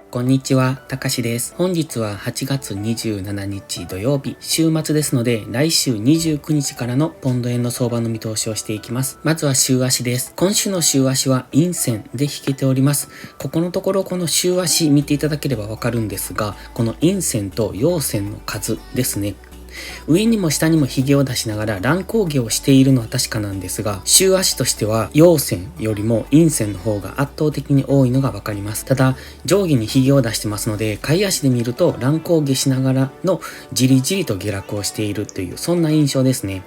こんにちは、たかしです。本日は8月27日土曜日、週末ですので、来週29日からのポンド円の相場の見通しをしていきます。まずは週足です。今週の週足は陰線で引けております。ここのところこの週足見ていただければわかるんですが、この陰線と陽線の数ですね。上にも下にも髭を出しながら乱高下をしているのは確かなんですが、週足としては陽線よりも陰線の方が圧倒的に多いのがわかります。ただ、上下に髭を出してますので、買い足で見ると乱高下しながらのじりじりと下落をしているという、そんな印象ですね。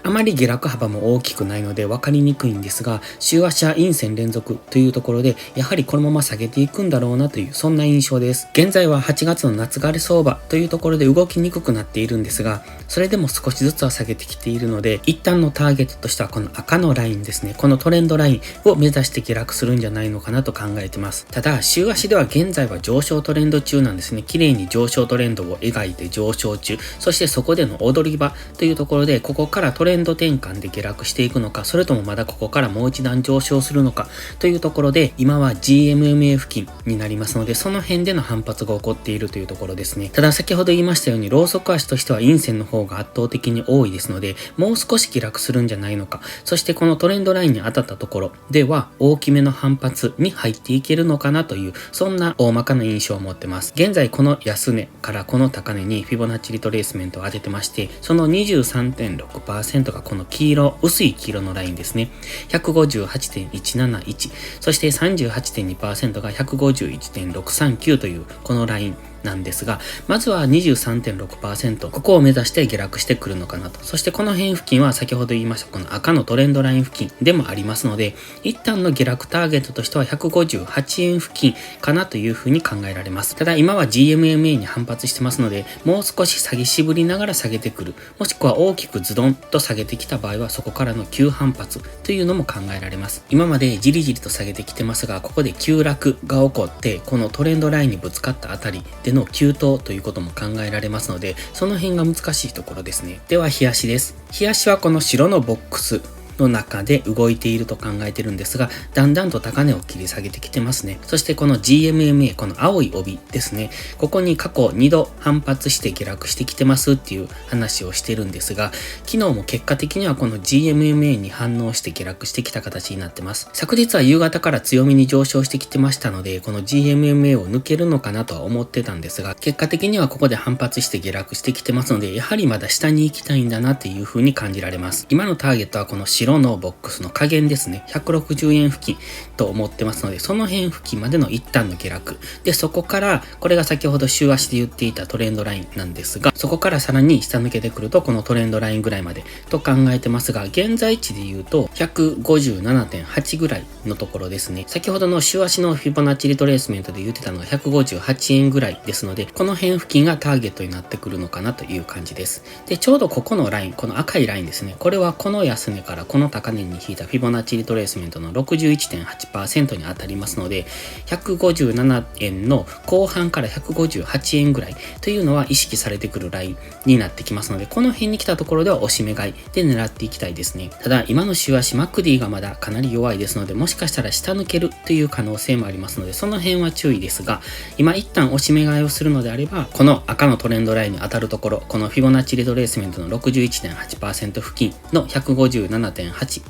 あまり下落幅も大きくないので分かりにくいんですが、週足は陰線連続というところで、やはりこのまま下げていくんだろうなという、そんな印象です。現在は8月の夏枯れ相場というところで動きにくくなっているんですが、それでも少しずつは下げてきているので、一旦のターゲットとしてはこの赤のラインですね。このトレンドラインを目指して下落するんじゃないのかなと考えてます。ただ、週足では現在は上昇トレンド中なんですね。綺麗に上昇トレンドを描いて上昇中。そしてそこでの踊り場というところで、ここからトレンド転換で下落していくのか、それともまだここからもう一段上昇するのかというところで、今は GMMA 付近になりますので、その辺での反発が起こっているというところですね。ただ先ほど言いましたように、ローソク足としては陰線の方が圧倒的に多いですので、もう少し下落するんじゃないのか。そしてこのトレンドラインに当たったところでは、大きめの反発に入っていけるのかなという、そんな大まかな印象を持ってます。現在この安値からこの高値にフィボナッチリトレースメントを当ててまして、その 23.6% がこの黄色、薄い黄色のラインですね。158.171、そして 38.2% が 151.639 というこのラインなんですが、まずは 23.6%、ここを目指して下落してくるのかなと。そしてこの辺付近は先ほど言いましたこの赤のトレンドライン付近でもありますので、一旦の下落ターゲットとしては158円付近かなというふうに考えられます。ただ今は GMMA に反発してますので、もう少し下げしぶりながら下げてくる、もしくは大きくズドンと下げてきた場合はそこからの急反発というのも考えられます。今までじりじりと下げてきてますが、ここで急落が起こってこのトレンドラインにぶつかったあたりでの急騰ということも考えられますので、その辺が難しいところですね。では日足です。日足はこの白のボックスの中で動いていると考えてるんですが、だんだんと高値を切り下げてきてますね。そしてこの GMMA、この青い帯ですね。ここに過去2度反発して下落してきてますっていう話をしてるんですが、昨日も結果的にはこの GMMA に反応して下落してきた形になってます。昨日は夕方から強めに上昇してきてましたので、この GMMA を抜けるのかなとは思ってたんですが、結果的にはここで反発して下落してきてますので、やはりまだ下に行きたいんだなっていう風に感じられます。今のターゲットはこの白のボックスの下限ですね。160円付近と思ってますので、その辺付近までの一旦の下落。で、そこから、これが先ほど週足で言っていたトレンドラインなんですが、そこからさらに下抜けてくると、このトレンドラインぐらいまでと考えてますが、現在地で言うと、157.8 ぐらいのところですね。先ほどの週足のフィボナッチリトレースメントで言ってたのが158円ぐらいですので、この辺付近がターゲットになってくるのかなという感じです。で、ちょうどここのライン、この赤いラインですね。これはこの安値からこの高値に引いたフィボナッチリトレースメントの 61.8% に当たりますので、157円の後半から158円ぐらいというのは意識されてくるラインになってきますので、この辺に来たところでは押し目買いで狙っていきたいですね。ただ今の週足マクディがまだかなり弱いですので、もしかしたら下抜けるという可能性もありますので、その辺は注意ですが、今一旦押し目買いをするのであれば、この赤のトレンドラインに当たるところ、このフィボナッチリトレースメントの 61.8% 付近の 157.8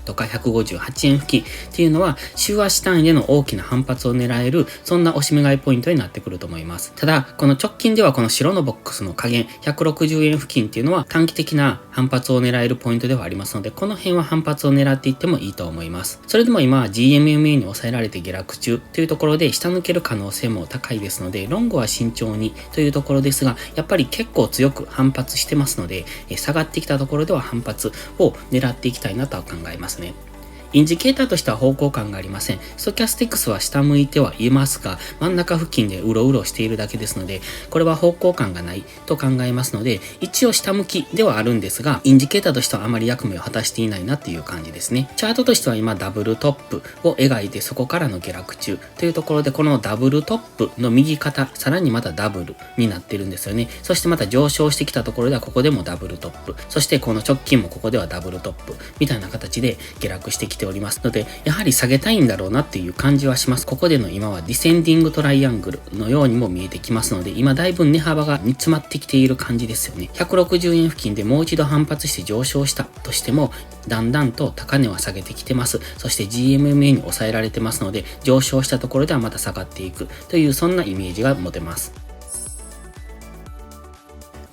とか158円付近っていうのは週足単位での大きな反発を狙える、そんな押し目買いポイントになってくると思います。ただこの直近ではこの白のボックスの下限160円付近っていうのは短期的な反発を狙えるポイントではありますので、この辺は反発を狙っていってもいいと思います。それでも今は GMMA に抑えられて下落中というところで下抜ける可能性も高いですので、ロングは慎重にというところですが、やっぱり結構強く反発してますので、下がってきたところでは反発を狙っていきたいなとは考えますね。インジケーターとしては方向感がありません。ストキャスティクスは下向いてはいますが、真ん中付近でうろうろしているだけですので、これは方向感がないと考えますので、一応下向きではあるんですが、インジケーターとしてはあまり役目を果たしていないなっていう感じですね。チャートとしては今ダブルトップを描いて、そこからの下落中というところで、このダブルトップの右肩、さらにまたダブルになってるんですよね。そしてまた上昇してきたところではここでもダブルトップ、そしてこの直近もここではダブルトップみたいな形で下落してきてしておりますので、やはり下げたいんだろうなっていう感じはします。ここでの今はディセンディングトライアングルのようにも見えてきますので、今だいぶ値幅が煮詰まってきている感じですよね。160円付近でもう一度反発して上昇したとしても、だんだんと高値は下げてきてます。そして GMMA に抑えられてますので、上昇したところではまた下がっていくというそんなイメージが持てます。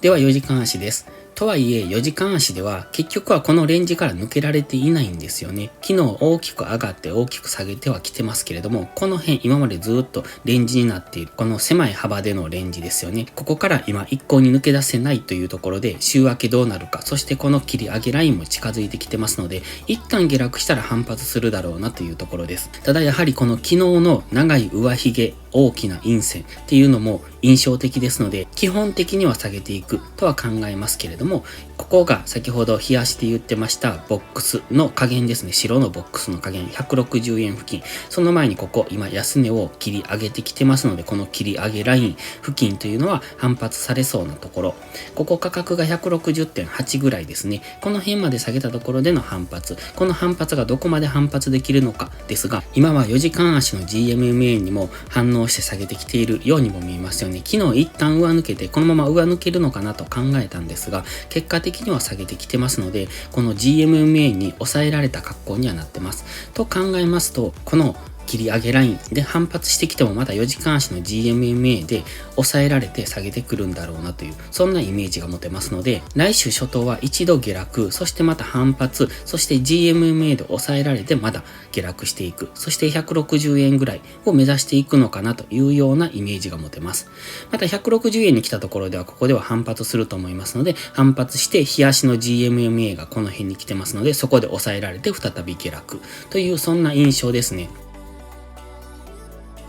では4時間足です。とはいえ4時間足では結局はこのレンジから抜けられていないんですよね。昨日大きく上がって大きく下げてはきてますけれども、この辺今までずっとレンジになっているこの狭い幅でのレンジですよね。ここから今一向に抜け出せないというところで週明けどうなるか、そしてこの切り上げラインも近づいてきてますので、一旦下落したら反発するだろうなというところです。ただやはりこの昨日の長い上髭、大きな陰線っていうのも印象的ですので、基本的には下げていくとは考えますけれども、ここが先ほど冷やして言ってましたボックスの加減ですね。白のボックスの加減160円付近。その前にここ今安値を切り上げてきてますので、この切り上げライン付近というのは反発されそうなところ。ここ価格が 160.8 ぐらいですね。この辺まで下げたところでの反発。この反発がどこまで反発できるのかですが、今は4時間足の GMMA にも反応して下げてきているようにも見えますよね。昨日一旦上抜けてこのまま上抜けるのかなと考えたんですが、結果的には下げてきてますので、この GMMA に抑えられた格好にはなってます。と考えますと、この切り上げラインで反発してきてもまた4時間足の GMMA で抑えられて下げてくるんだろうなという、そんなイメージが持てますので、来週初頭は一度下落、そしてまた反発、そして GMMA で抑えられてまだ下落していく、そして160円ぐらいを目指していくのかなというようなイメージが持てます。また160円に来たところではここでは反発すると思いますので、反発して日足の GMMA がこの辺に来てますので、そこで抑えられて再び下落というそんな印象ですね。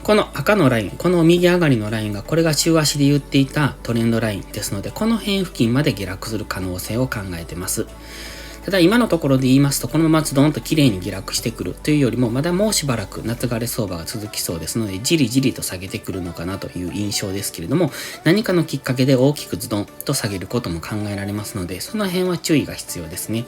この赤のライン、この右上がりのラインが、これが週足で言っていたトレンドラインですので、この辺付近まで下落する可能性を考えてます。ただ今のところで言いますと、このままズドンと綺麗に下落してくるというよりも、まだもうしばらく夏枯れ相場が続きそうですので、じりじりと下げてくるのかなという印象ですけれども、何かのきっかけで大きくズドンと下げることも考えられますので、その辺は注意が必要ですね。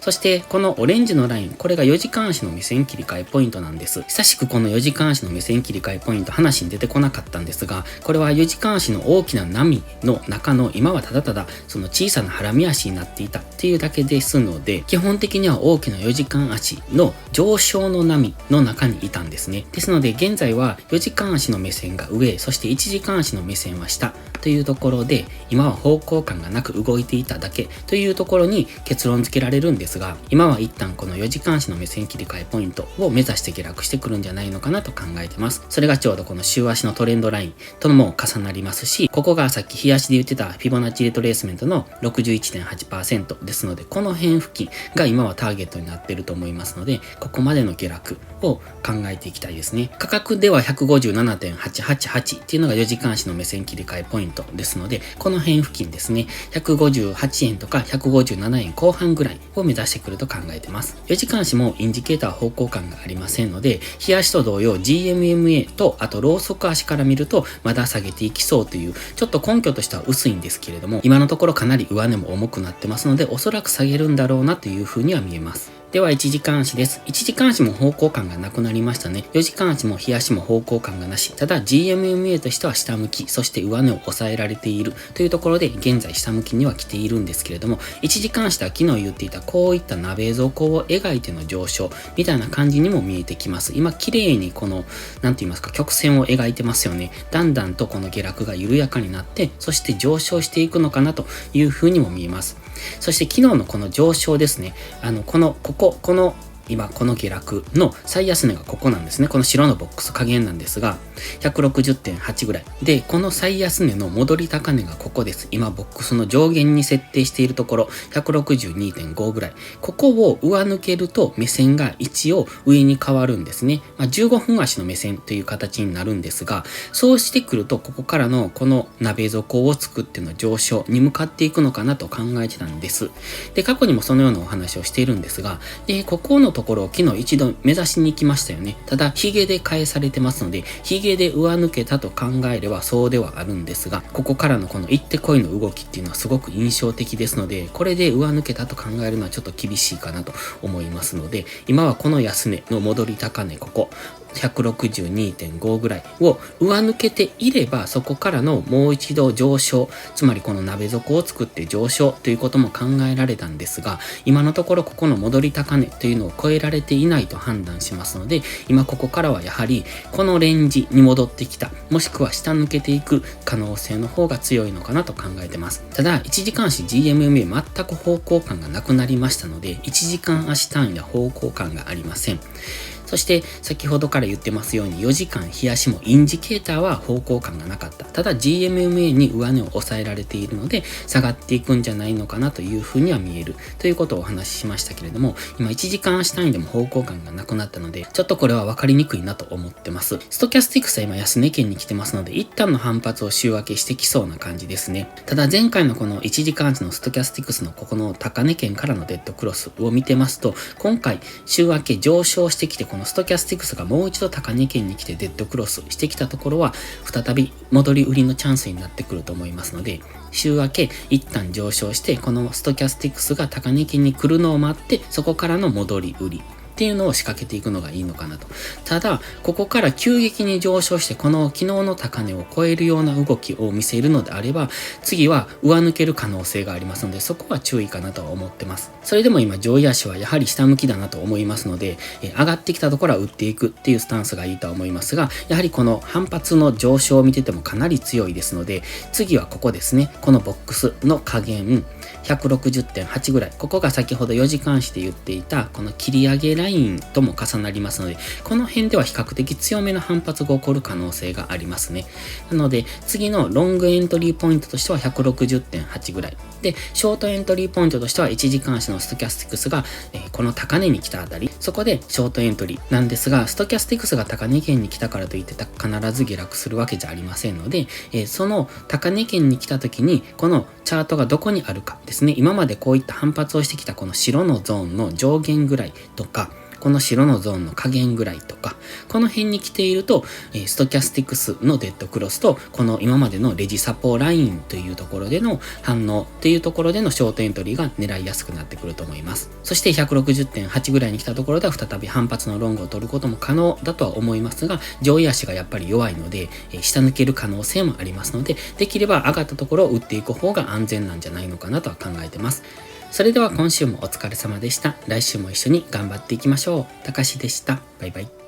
そしてこのオレンジのライン、これが4時間足の目線切り替えポイントなんです。久しくこの4時間足の目線切り替えポイント話に出てこなかったんですが、これは4時間足の大きな波の中の今はただただその小さなハラミ足になっていたっていうだけですので、基本的には大きな4時間足の上昇の波の中にいたんですね。ですので現在は4時間足の目線が上、そして1時間足の目線は下というところで、今は方向感がなく動いていただけというところに結論付けられるんですが、今は一旦この4時間足の目線切り替えポイントを目指して下落してくるんじゃないのかなと考えてます。それがちょうどこの週足のトレンドラインとも重なりますし、ここがさっき日足で言ってたフィボナッチリトレースメントの 61.8% ですので、この辺付近が今はターゲットになっていると思いますので、ここまでの下落を考えていきたいですね。価格では 157.888 っていうのが4時間足の目線切り替えポイントですので、この辺付近ですね、158円とか157円後半ぐらいを目指してくると考えてます。4時間足もインジケーター方向感がありませんので、日足と同様 GMMA とあとローソク足から見るとまだ下げていきそうという、ちょっと根拠としては薄いんですけれども、今のところかなり上値も重くなってますので、おそらく下げるんだろうなというふうには見えます。では1時間足です。1時間足も方向感がなくなりましたね。4時間足も日足も方向感がなし。ただ GMMA としては下向き、そして上値を抑えられているというところで現在下向きには来ているんですけれども、1時間足では昨日言っていたこういった鍋底を描いての上昇みたいな感じにも見えてきます。今綺麗にこのなんて言いますか、曲線を描いてますよね。だんだんとこの下落が緩やかになって、そして上昇していくのかなというふうにも見えます。そして昨日のこの上昇ですね、この今この下落の最安値がここなんですね。この白のボックス加減なんですが 160.8 ぐらいで、この最安値の戻り高値がここです。今ボックスの上限に設定しているところ 162.5 ぐらい、ここを上抜けると目線が一応上に変わるんですね。15分足の目線という形になるんですが、そうしてくるとここからのこの鍋底を作っての上昇に向かっていくのかなと考えてたんです。で過去にもそのようなお話をしているんですが、でここのとところを昨日一度目指しに行きましたよね。ただ、ヒゲで返されてますので、ヒゲで上抜けたと考えればそうではあるんですが、ここからのこの行ってこいの動きっていうのはすごく印象的ですので、これで上抜けたと考えるのはちょっと厳しいかなと思いますので、今はこの安値の戻り高値、ここ、162.5 ぐらいを上抜けていれば、そこからのもう一度上昇、つまりこの鍋底を作って上昇ということも考えられたんですが、今のところここの戻り高値というのを超えられていないと判断しますので、今ここからはやはりこのレンジに戻ってきた、もしくは下抜けていく可能性の方が強いのかなと考えてます。ただ、1時間足 GMMA 全く方向感がなくなりましたので、1時間足単位で方向感がありません。そして先ほどから言ってますように4時間冷やしもインジケーターは方向感がなかった。ただ GMMA に上値を抑えられているので下がっていくんじゃないのかなというふうには見えるということをお話ししましたけれども、今1時間足単位でも方向感がなくなったのでちょっとこれは分かりにくいなと思ってます。ストキャスティクスは今安値圏に来てますので一旦の反発を週明けしてきそうな感じですね。ただ前回のこの1時間足のストキャスティクスのここの高値圏からのデッドクロスを見てますと、今回週明け上昇してきてこのストキャスティクスがもう一度高値圏に来てデッドクロスしてきたところは再び戻り売りのチャンスになってくると思いますので、週明け一旦上昇してこのストキャスティクスが高値圏に来るのを待ってそこからの戻り売りっていうのを仕掛けていくのがいいのかなと。ただ、ここから急激に上昇してこの昨日の高値を超えるような動きを見せるのであれば、次は上抜ける可能性がありますので、そこは注意かなとは思ってます。それでも今上位足はやはり下向きだなと思いますので、上がってきたところは売っていくっていうスタンスがいいとは思いますが、やはりこの反発の上昇を見ててもかなり強いですので、次はここですね。このボックスの下限、160.8 ぐらい。ここが先ほど4時間足で言っていたこの切り上げラインとも重なりますので、この辺では比較的強めの反発が起こる可能性がありますね。なので次のロングエントリーポイントとしては 160.8 ぐらい。で、ショートエントリーポイントとしては1時間足のストキャスティクスが、この高値に来たあたり、そこでショートエントリーなんですが、ストキャスティクスが高値圏に来たからといって必ず下落するわけじゃありませんので、その高値圏に来た時にこのチャートがどこにあるかですね。今までこういった反発をしてきたこの白のゾーンの上限ぐらいとか、この白のゾーンの下限ぐらいとか、この辺に来ていると、ストキャスティクスのデッドクロスと、この今までのレジサポラインというところでの反応というところでのショートエントリーが狙いやすくなってくると思います。そして 160.8 ぐらいに来たところでは再び反発のロングを取ることも可能だとは思いますが、上位足がやっぱり弱いので、下抜ける可能性もありますので、できれば上がったところを打っていく方が安全なんじゃないのかなとは考えてます。それでは今週もお疲れ様でした。来週も一緒に頑張っていきましょう。たかしでした。バイバイ。